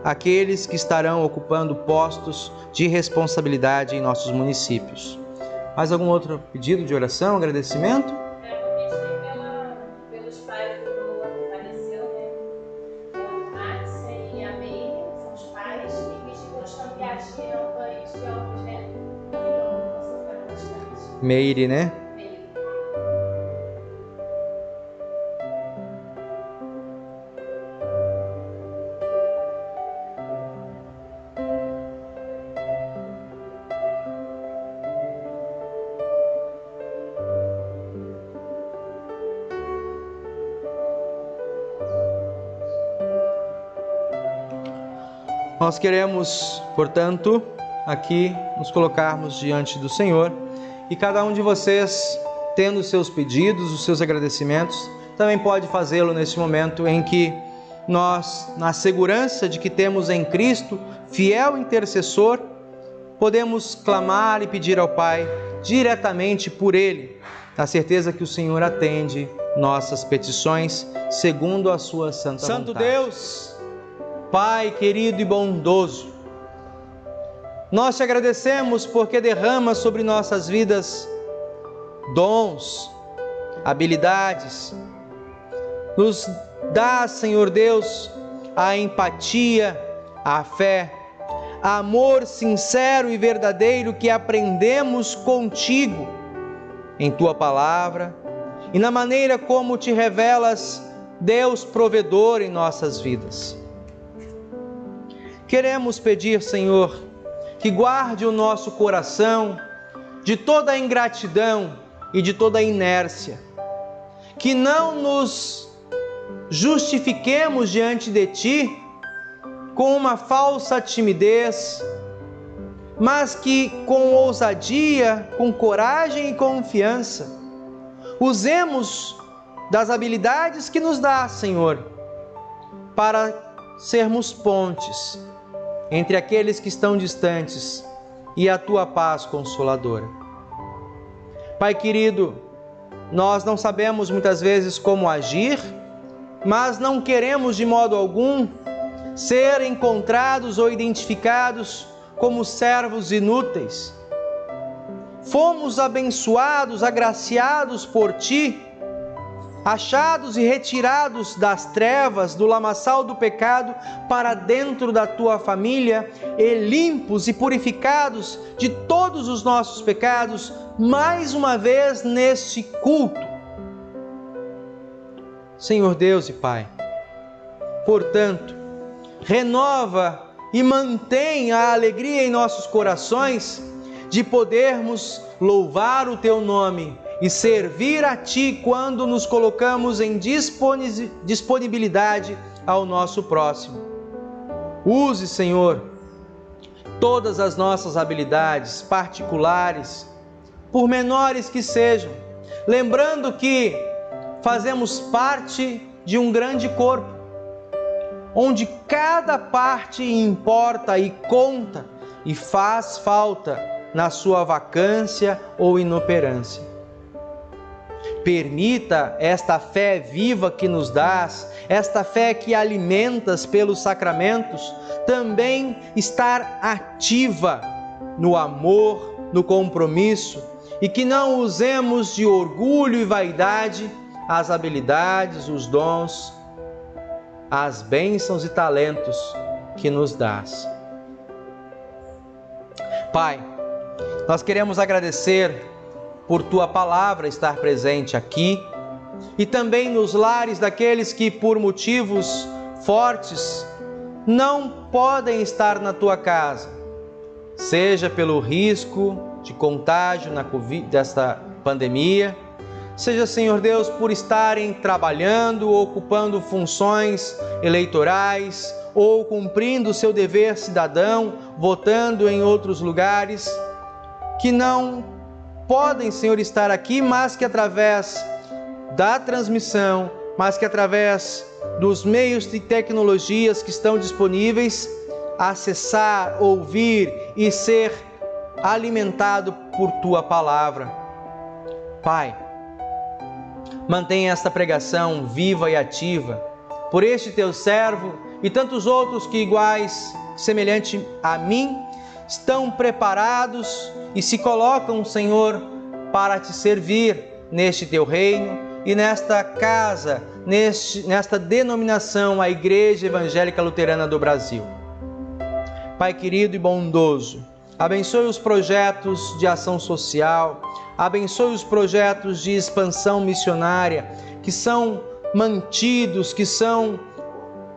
aqueles que estarão ocupando postos de responsabilidade em nossos municípios. Mais algum outro pedido de oração, agradecimento? Pelos pais do Lula que faleceu, né? O Max e a Meire, são os pais, e pedir pelos familiares de ambos, né? Então, posso ficar bastante. Meire, né? Nós queremos, portanto, aqui nos colocarmos diante do Senhor e cada um de vocês, tendo os seus pedidos, os seus agradecimentos, também pode fazê-lo nesse momento em que nós, na segurança de que temos em Cristo, fiel intercessor, podemos clamar e pedir ao Pai diretamente por Ele, na certeza que o Senhor atende nossas petições segundo a sua santa vontade. Santo Deus, Pai querido e bondoso, nós te agradecemos porque derrama sobre nossas vidas dons, habilidades, nos Dá, Senhor Deus, a empatia, a fé, amor sincero e verdadeiro que aprendemos contigo em tua palavra e na maneira como te revelas, Deus provedor em nossas vidas. Queremos pedir, Senhor, que guarde o nosso coração de toda a ingratidão e de toda a inércia, que não nos justifiquemos diante de Ti com uma falsa timidez, mas que com ousadia, com coragem e confiança, usemos das habilidades que nos dá, Senhor, para sermos pontes entre aqueles que estão distantes e a Tua paz consoladora. Pai querido, nós não sabemos muitas vezes como agir, mas não queremos de modo algum ser encontrados ou identificados como servos inúteis. Fomos abençoados, agraciados por Ti, achados e retirados das trevas, do lamaçal do pecado, para dentro da Tua família, e limpos e purificados de todos os nossos pecados, mais uma vez neste culto. Senhor Deus e Pai, portanto, renova e mantém a alegria em nossos corações de podermos louvar o Teu nome e servir a Ti quando nos colocamos em disponibilidade ao nosso próximo. Use, Senhor, todas as nossas habilidades particulares, por menores que sejam, lembrando que fazemos parte de um grande corpo, onde cada parte importa e conta e faz falta na sua vacância ou inoperância. Permita esta fé viva que nos dás, esta fé que alimentas pelos sacramentos, também estar ativa no amor, no compromisso, e que não usemos de orgulho e vaidade as habilidades, os dons, as bênçãos e talentos que nos dás. Pai, nós queremos agradecer por Tua palavra estar presente aqui e também nos lares daqueles que por motivos fortes não podem estar na Tua casa, seja pelo risco de contágio desta pandemia, seja, Senhor Deus, por estarem trabalhando, ocupando funções eleitorais ou cumprindo o seu dever cidadão, votando em outros lugares, que não podem, Senhor, estar aqui, mas que através da transmissão, mas que através dos meios de tecnologias que estão disponíveis, acessar, ouvir e ser alimentado por Tua palavra. Pai, mantenha esta pregação viva e ativa por este Teu servo e tantos outros que iguais, semelhante a mim, estão preparados e se colocam, Senhor, para Te servir neste Teu reino e nesta casa, nesta denominação, a Igreja Evangélica Luterana do Brasil. Pai querido e bondoso, abençoe os projetos de ação social, abençoe os projetos de expansão missionária que são mantidos, que são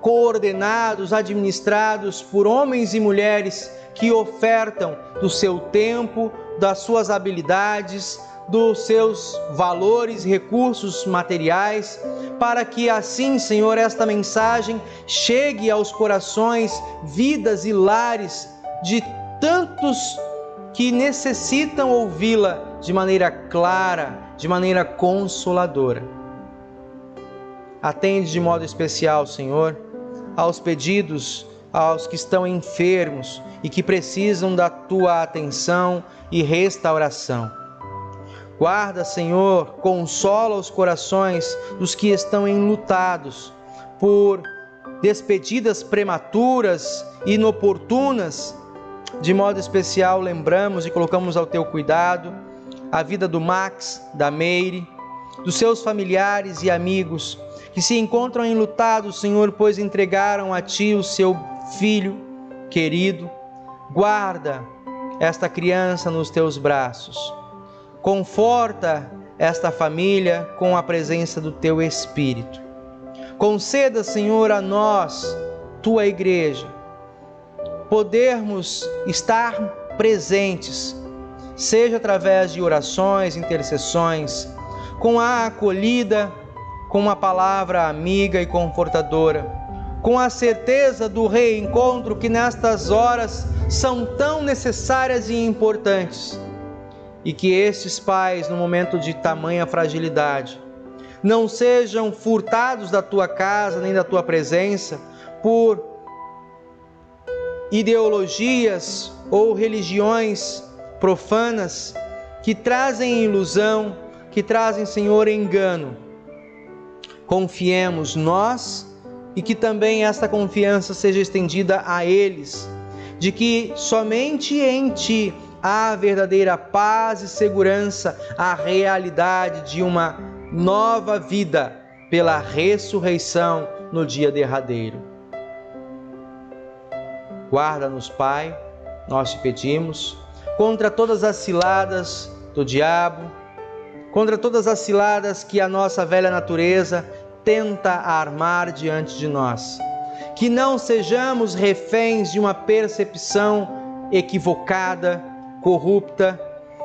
coordenados, administrados por homens e mulheres que ofertam do seu tempo, das suas habilidades, dos seus valores e recursos materiais, para que assim, Senhor, esta mensagem chegue aos corações, vidas e lares de tantos que necessitam ouvi-la de maneira clara, de maneira consoladora. Atende de modo especial, Senhor, aos pedidos, aos que estão enfermos e que precisam da Tua atenção e restauração. Guarda, Senhor, consola os corações dos que estão enlutados por despedidas prematuras e inoportunas. De modo especial, lembramos e colocamos ao Teu cuidado a vida do Max, da Meire, dos seus familiares e amigos que se encontram enlutados, Senhor, pois entregaram a Ti o seu filho querido. Guarda esta criança nos Teus braços. Conforta esta família com a presença do Teu Espírito. Conceda, Senhor, a nós, Tua Igreja, podermos estar presentes, seja através de orações, intercessões, com a acolhida, com uma palavra amiga e confortadora, com a certeza do reencontro que nestas horas são tão necessárias e importantes, e que estes pais, no momento de tamanha fragilidade, não sejam furtados da Tua casa nem da Tua presença por ideologias ou religiões profanas que trazem ilusão, que trazem, Senhor, engano. Confiemos nós e que também esta confiança seja estendida a eles, de que somente em Ti há verdadeira paz e segurança, a realidade de uma nova vida pela ressurreição no dia derradeiro. Guarda-nos, Pai, nós te pedimos, contra todas as ciladas do diabo, contra todas as ciladas que a nossa velha natureza tenta armar diante de nós. Que não sejamos reféns de uma percepção equivocada, corrupta,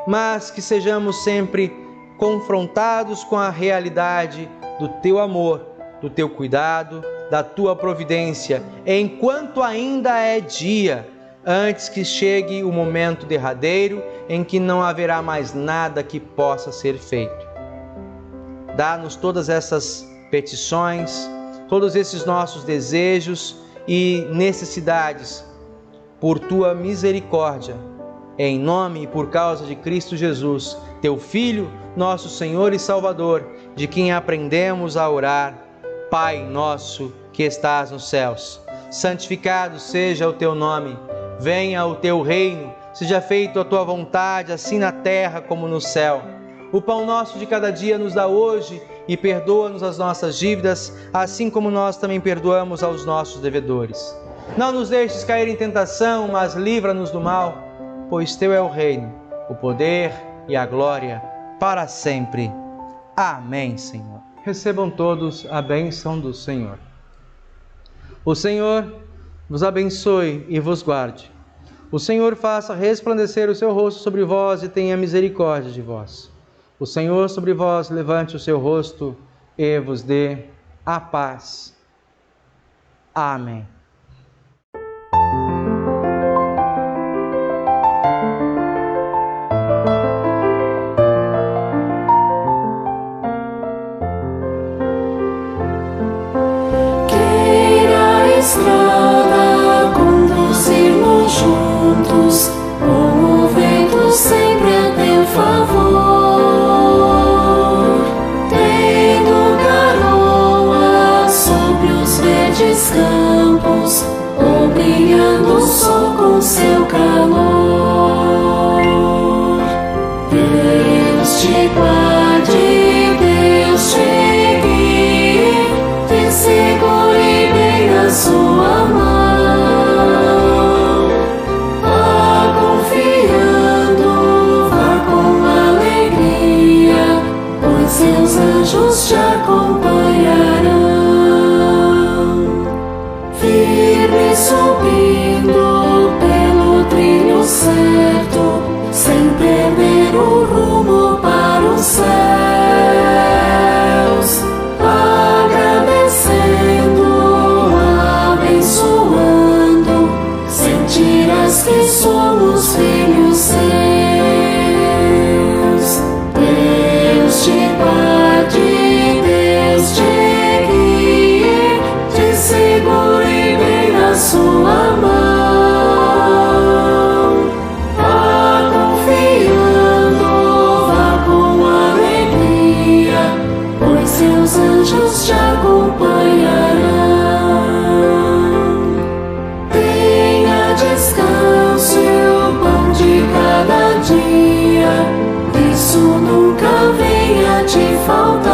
mas que sejamos sempre confrontados com a realidade do Teu amor, do Teu cuidado, da Tua providência, enquanto ainda é dia, antes que chegue o momento derradeiro em que não haverá mais nada que possa ser feito. Dá-nos todas essas petições, todos esses nossos desejos e necessidades, por Tua misericórdia, em nome e por causa de Cristo Jesus, Teu Filho, nosso Senhor e Salvador, de quem aprendemos a orar: Pai nosso que estás nos céus, santificado seja o Teu nome, venha o Teu reino, seja feita a Tua vontade, assim na terra como no céu. O pão nosso de cada dia nos dá hoje e perdoa-nos as nossas dívidas, assim como nós também perdoamos aos nossos devedores. Não nos deixes cair em tentação, mas livra-nos do mal, pois Teu é o reino, o poder e a glória para sempre. Amém, Senhor. Recebam todos a bênção do Senhor. O Senhor vos abençoe e vos guarde. O Senhor faça resplandecer o seu rosto sobre vós e tenha misericórdia de vós. O Senhor sobre vós levante o seu rosto e vos dê a paz. Amém. Estrada, conduzirmos juntos, com o vento sempre a teu favor, tendo garoa sobre os verdes campos, ou brilhando o sol com seu calor. Deus te guarde, Deus te guie, te segure bem na sua mão, vá confiando, vá com alegria, pois seus anjos te acompanharão. Firme subindo pelo trilho certo, sem perder o rumo para os céus, agradecendo, abençoando, sentirás que somos filhos seus. Deus te guarde, Deus te guie, te segure bem na sua mão, vá confiando, vá com alegria, pois seus anjos te acompanharão. Tenha descanso e o pão de cada dia, isso nunca venha te faltar.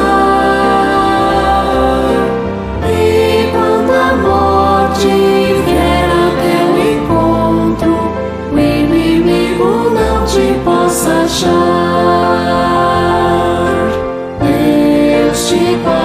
de guardar.